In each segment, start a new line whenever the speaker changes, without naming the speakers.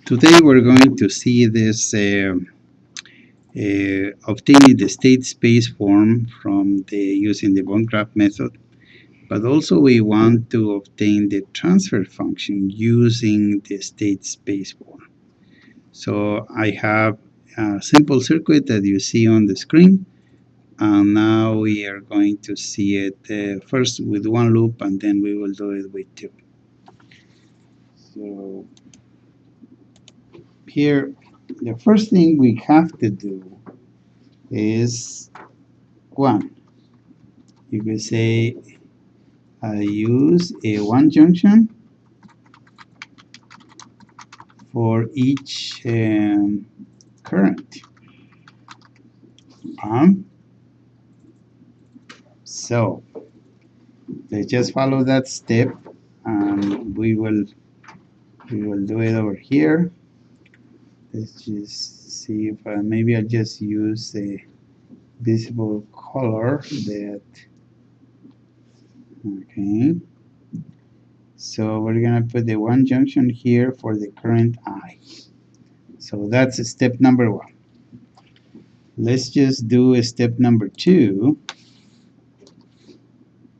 Today we're going to see this obtaining the state space form from using the bond graph method, but also we want to obtain the transfer function using the state space form. So I have a simple circuit that you see on the screen, and now we are going to see it first with one loop, and then we will do it with two. So here, the first thing we have to do is one. You could say I use a one junction for each current. So let's just follow that step, and we will do it over here. Let's just see if maybe I'll just use a visible color that. Okay. So we're gonna put the one junction here for the current I. So that's step number one. Let's just do a step number two.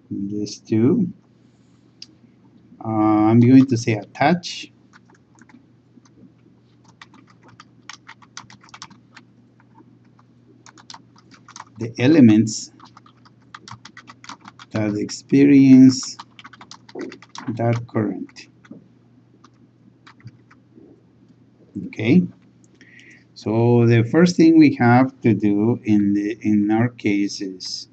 This two. I'm going to say attach the elements that experience that current. Okay. So the first thing we have to do in our case is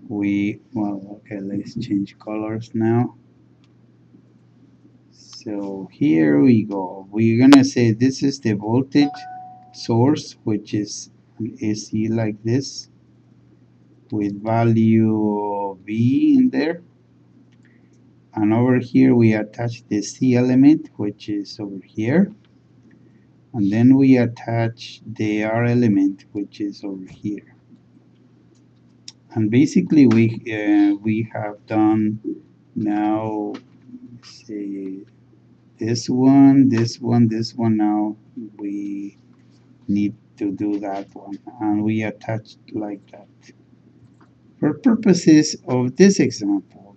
okay, let's change colors now. So here we go. We're gonna say this is the voltage source, which is an AC like this with value V in there. And over here we attach the C element, which is over here. And then we attach the R element, which is over here. And basically we have done now, say, this one, this one, this one. Now we need to do that one, and we attach like that. For purposes of this example,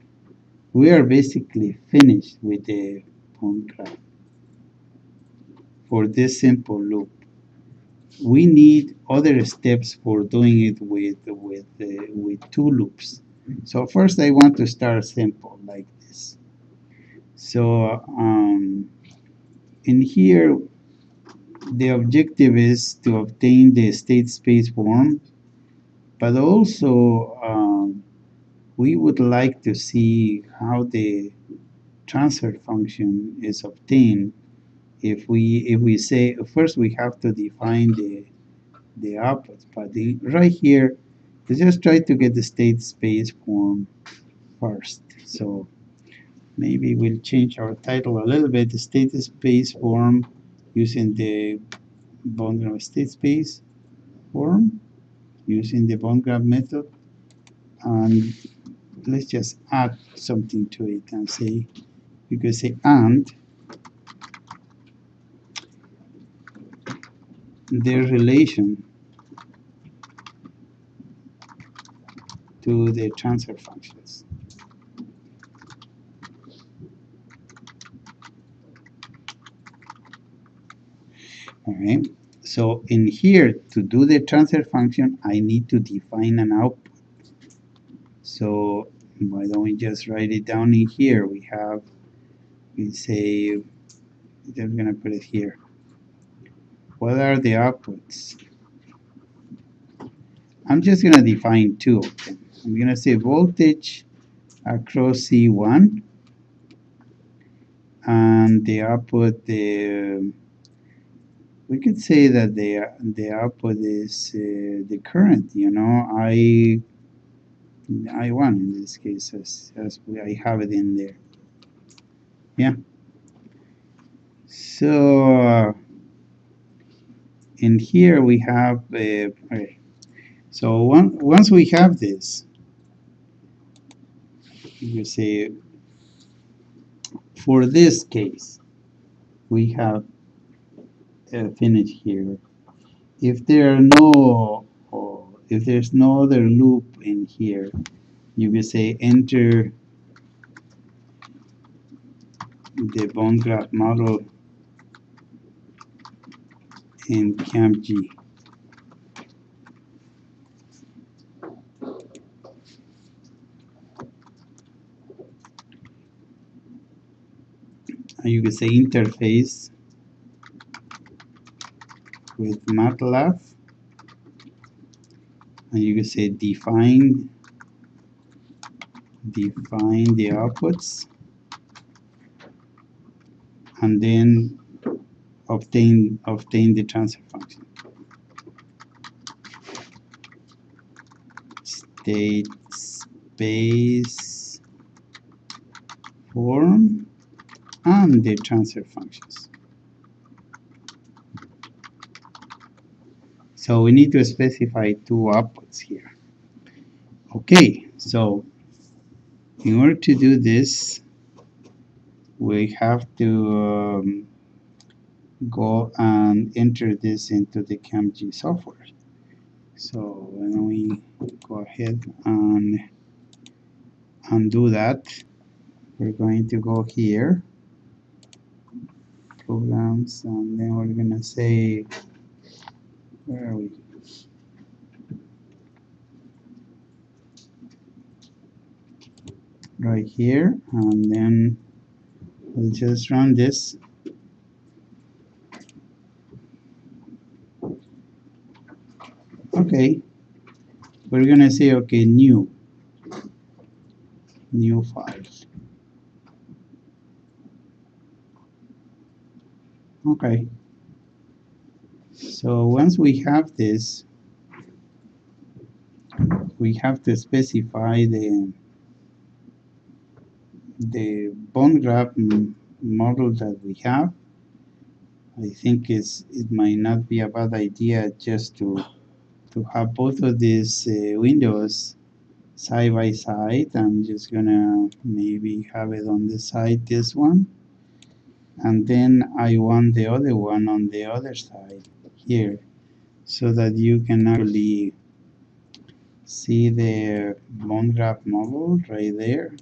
we are basically finished with the bond graph for this simple loop. We need other steps for doing it with two loops. So first I want to start simple like this. So in here the objective is to obtain the state space form, but also we would like to see how the transfer function is obtained. If we say first we have to define the outputs, but right here let's just try to get the state space form first. So maybe we'll change our title a little bit, the state space form using the bond graph state space form using the bond graph method, and let's just add something to it and say, you could say and their relation to the transfer functions. Alright, so in here to do the transfer function I need to define an output. So why don't we just write it down in here? We say, I'm gonna put it here. What are the outputs? I'm just gonna define two of them. I'm gonna say voltage across C1, and the output, we could say that the output is the current, I1 in this case, as I have it in there. Yeah. So in here we have okay. So once we have this, you say for this case we have finish here. If there are no, if there's no other loop in here, you will say enter the bone graft model in CAMG. And you can say interface with MATLAB, and you can say define the outputs, and then obtain the transfer function. State space form and the transfer functions. So we need to specify two outputs here. Okay, so in order to do this, we have to go and enter this into the CAMG software. So when we go ahead and undo that, we're going to go here, programs, and then we're going to say, where are we? Right here, and then we'll just run this. Okay, we're going to say, okay, new file. Okay, so once we have this, we have to specify the bone graft model that we have. I think it might not be a bad idea just to have both of these windows side by side. I'm just gonna maybe have it on the side, this one, and then I want the other one on the other side here, so that you can actually see the bone graft model right there.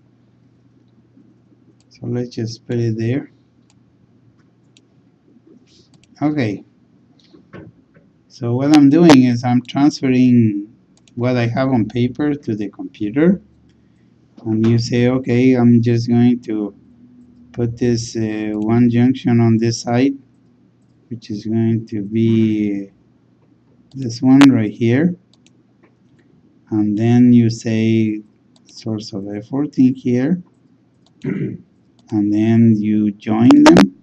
So let's just put it there. Okay, so what I'm doing is I'm transferring what I have on paper to the computer, and you say, okay, I'm just going to put this one junction on this side, which is going to be this one right here, and then you say source of effort in here, and then you join them.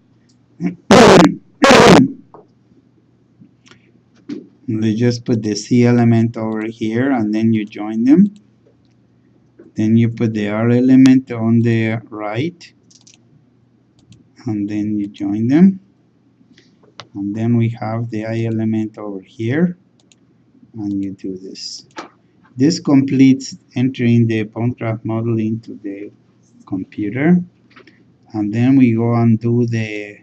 They just put the C element over here, and then you join them. Then you put the R element on the right, and then you join them. And then we have the I element over here, and you do this. This completes entering the bone graft model into the computer, and then we go and do the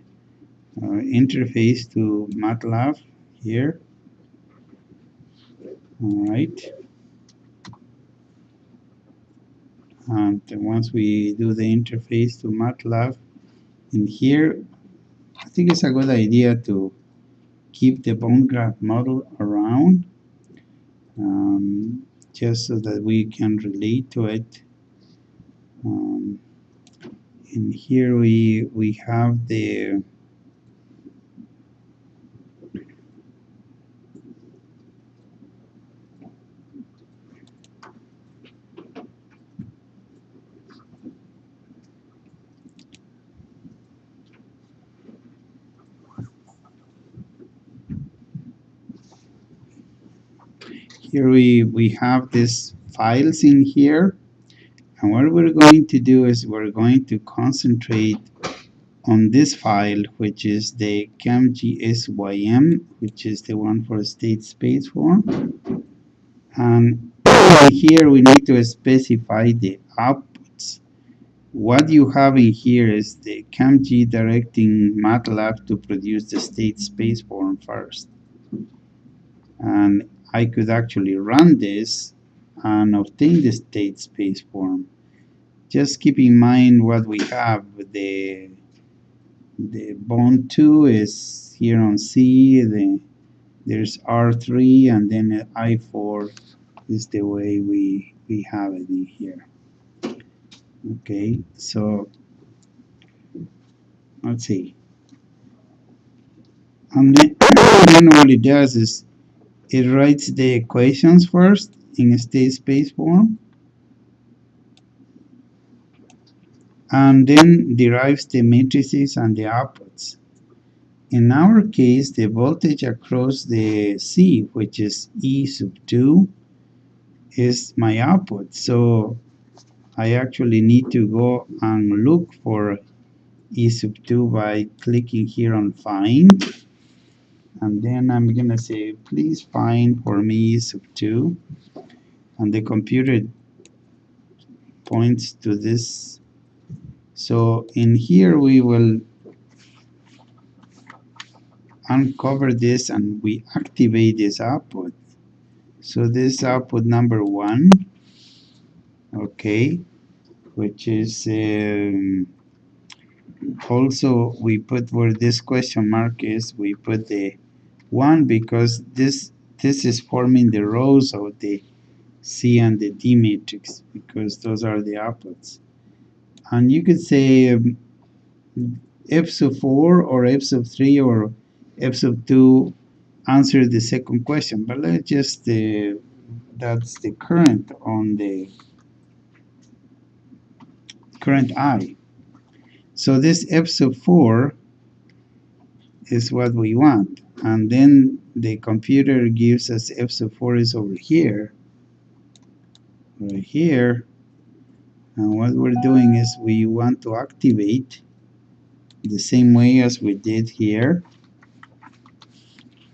interface to MATLAB here. All right. And once we do the interface to MATLAB in here, I think it's a good idea to keep the bone graft model around, just so that we can relate to it. In here we have the here we have these files in here, and what we're going to do is we're going to concentrate on this file, which is the CAMGSYM, which is the one for state space form. And here we need to specify the outputs. what you have in here is the CAMG directing MATLAB to produce the state spaceform first. And I could actually run this and obtain the state spaceform. Just keep in mind what we have. The bond 2 is here on C, there's R3, and then I4 is the way we have it in here. Okay, so let's see. And then what it does is it writes the equations first in a state space form, and then derives the matrices and the outputs. In our case, the voltage across the C, which is E sub 2, is my output. So I actually need to go and look for E sub 2 by clicking here on find. And then I'm going to say, please find for me E sub 2. And the computer points to this. So in here we will uncover this and we activate this output. So this output number 1, okay, which is also we put where this question mark is, we put the 1 because this is forming the rows of the C and the D matrix because those are the outputs. And you could say F sub 4 or F sub 3 or F sub 2 answer the second question, but let's just that's the current on the current I. So this F sub 4 is what we want, and then the computer gives us F sub 4 is over here, right here, and what we're doing is we want to activate the same way as we did here,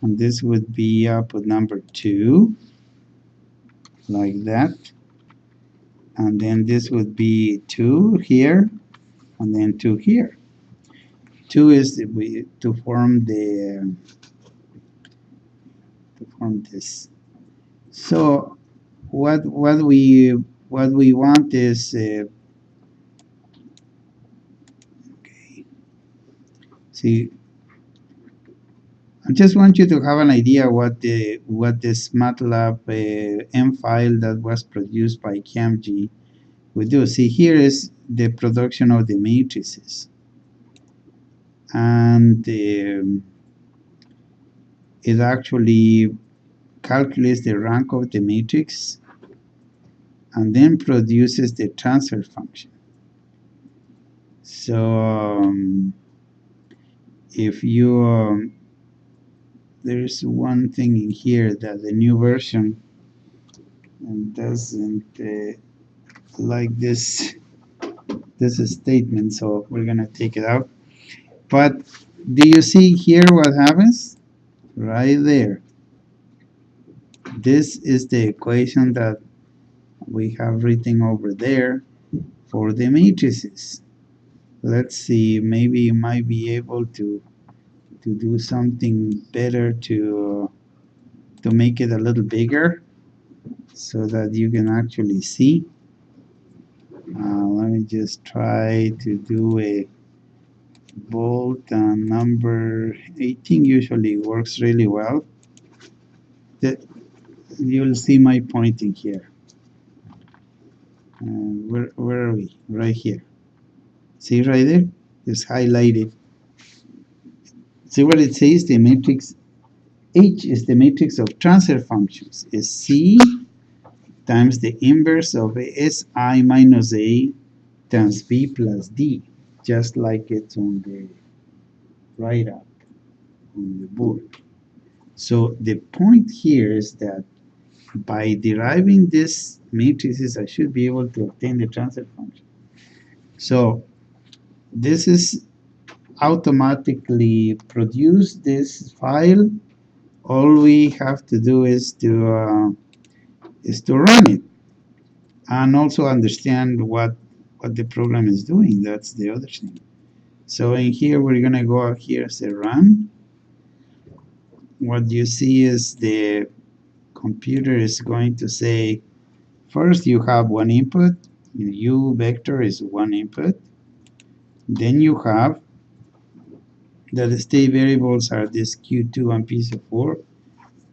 and this would be output number 2, like that, and then this would be 2 here, and then 2 here. 2 is to form this. So what we want is okay. See, I just want you to have an idea what this MATLAB M file that was produced by CAMG would do. See, here is the production of the matrices, and it actually calculates the rank of the matrix and then produces the transfer function. So if you there's one thing in here that the new version doesn't like this statement, so we're gonna take it out. But do you see here what happens? Right there. This is the equation that we have written over there for the matrices. Let's see, maybe you might be able to do something better to make it a little bigger so that you can actually see. Let me just try to do a bold, and number 18 usually works really well. You'll see my pointing here. Where are we? Right here. See right there? It's highlighted. See what it says? The matrix H is the matrix of transfer functions. Is C times the inverse of Si minus A times B plus D, just like it's on the write-up on the board. So the point here is that by deriving these matrices, I should be able to obtain the transfer function. So this is automatically produce this file. All we have to do is to run it and also understand what what the program is doing. That's the other thing. So in here, we're going to go out here, say run. What you see is the computer is going to say, first you have one input, u vector is one input. Then you have that the state variables are this Q2 and PSO4.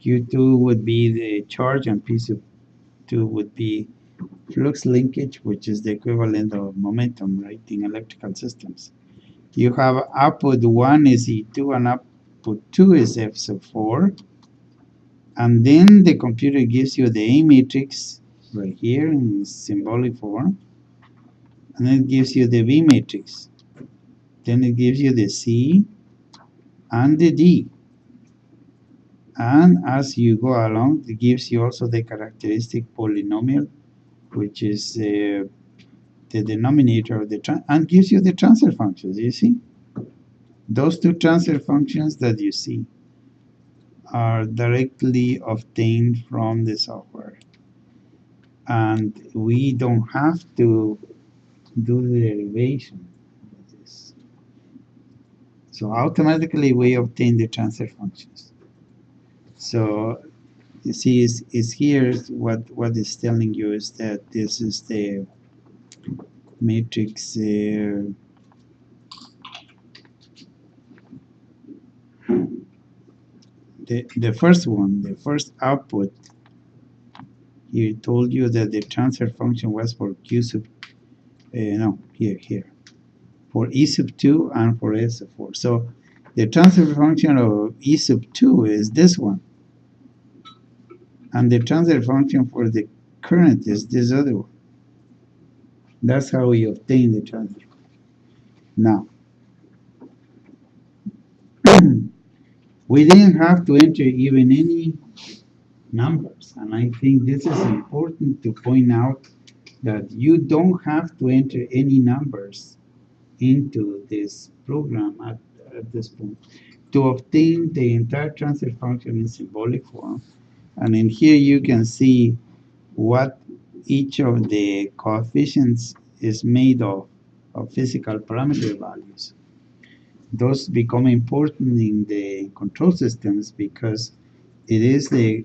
Q2 would be the charge and PSO2 would be flux linkage, which is the equivalent of momentum, right, in electrical systems. You have output 1 is E2 and output 2 is F sub 4. And then the computer gives you the A matrix right here in symbolic form. And then it gives you the B matrix. Then it gives you the C and the D. And as you go along, it gives you also the characteristic polynomial, which is the denominator of the and gives you the transfer functions. You see, those two transfer functions that you see are directly obtained from the software, and we don't have to do the derivation of this. So automatically we obtain the transfer functions. So you see, is here what is telling you is that this is the matrix. The first one, the first output, he told you that the transfer function was for Q sub, no, here, for E sub 2 and for S sub 4. So the transfer function of E sub 2 is this one. And the transfer function for the current is this other one. That's how we obtain the transfer. Now, we didn't have to enter even any numbers. And I think this is important to point out that you don't have to enter any numbers into this program at this point to obtain the entire transfer function in symbolic form. And in here you can see what each of the coefficients is made of physical parameter values. Those become important in the control systems because it is the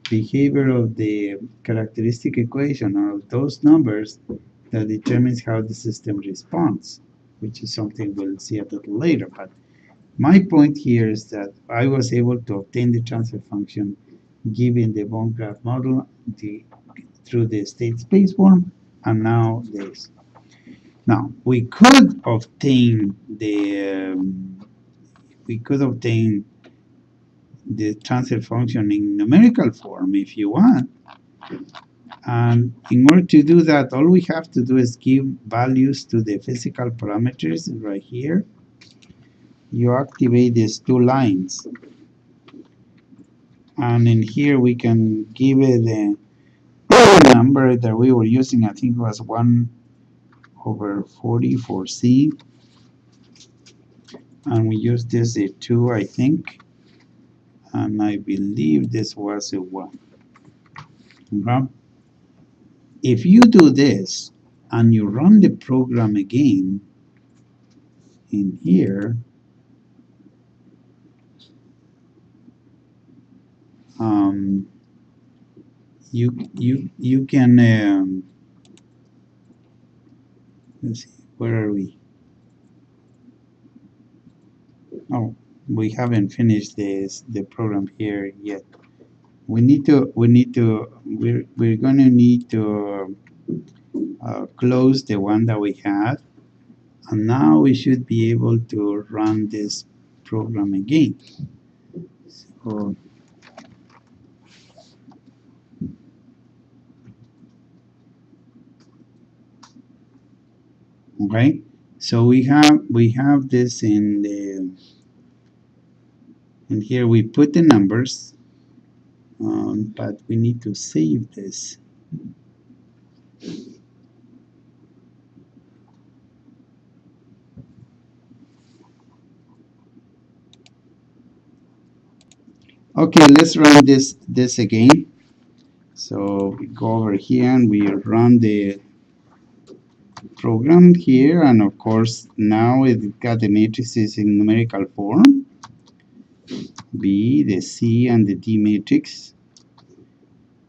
behavior of the characteristic equation or of those numbers that determines how the system responds, which is something we'll see a little later. But my point here is that I was able to obtain the transfer function given the bone graft model through the state space form, and now this. Now we could obtain the transfer function in numerical form if you want. And in order to do that, all we have to do is give values to the physical parameters right here. You activate these two lines. And in here we can give it the number that we were using. I think it was 1/40 for C. And we used this a 2, I think. And I believe this was a 1. Okay? If you do this and you run the program again in here, you can let's see, where are we? Oh, we haven't finished the program here yet. We're going to need to close the one that we had, and now we should be able to run this program again. So, okay, so we have this in the and here we put the numbers, but we need to save this. Okay, let's run this again. So we go over here and we run the program here, and of course now it got the matrices in numerical form, B, the C, and the D matrix.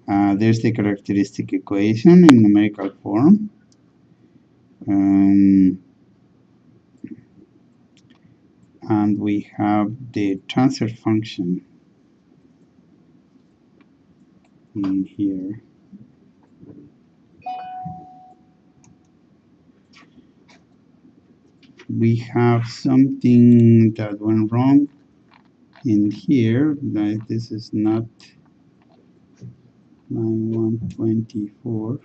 There's the characteristic equation in numerical form. And we have the transfer function in here. We have something that went wrong in here. Like this is not line 124.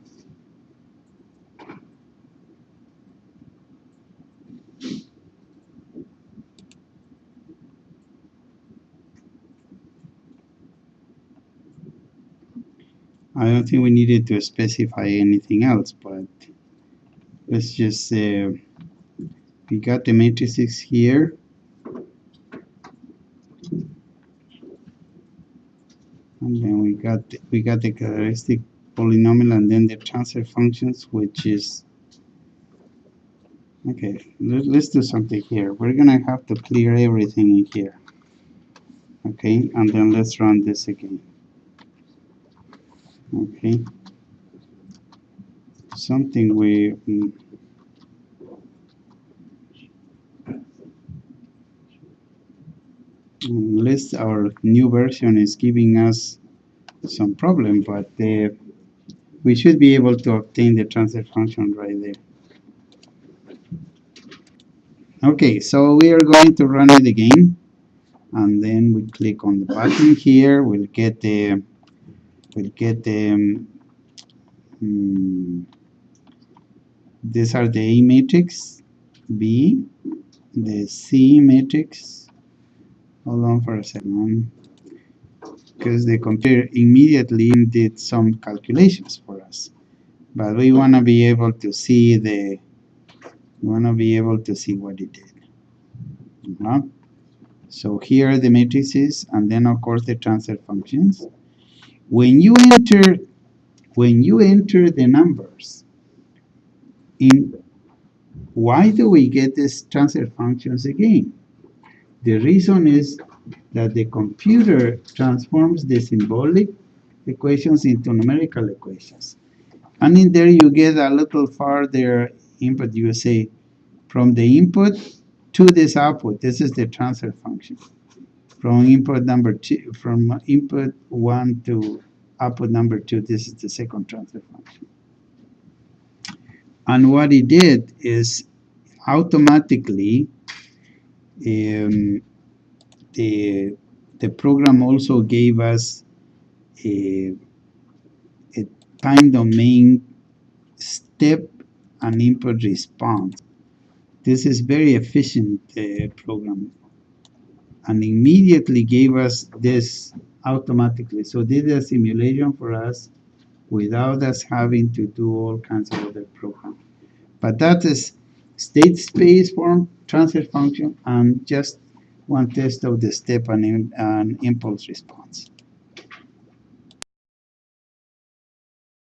I don't think we needed to specify anything else, but let's just say we got the matrices here. And then we got the characteristic polynomial, and then the transfer functions, which is okay. Let's do something here. We're gonna have to clear everything in here. Okay, and then let's run this again. Okay, something we unless our new version is giving us some problem, but we should be able to obtain the transfer function right there. Okay, so we are going to run it again, and then we click on the button here. We'll get the these are the A matrix, B, the C matrix. Hold on for a second, because the computer immediately did some calculations for us, but we want to be able to see what it did. So here are the matrices, and then of course the transfer functions. When you enter the numbers in, why do we get these transfer functions again? The reason is that the computer transforms the symbolic equations into numerical equations. And in there you get a little farther input. You say from the input to this output, this is the transfer function. From input number 2, from input 1 to output number 2, this is the second transfer function. And what it did is automatically the program also gave us a time domain step and input response. This is very efficient program, and immediately gave us this automatically. So did a simulation for us without us having to do all kinds of other programs. But that is state space form, transfer function, and just one test of the step and impulse response.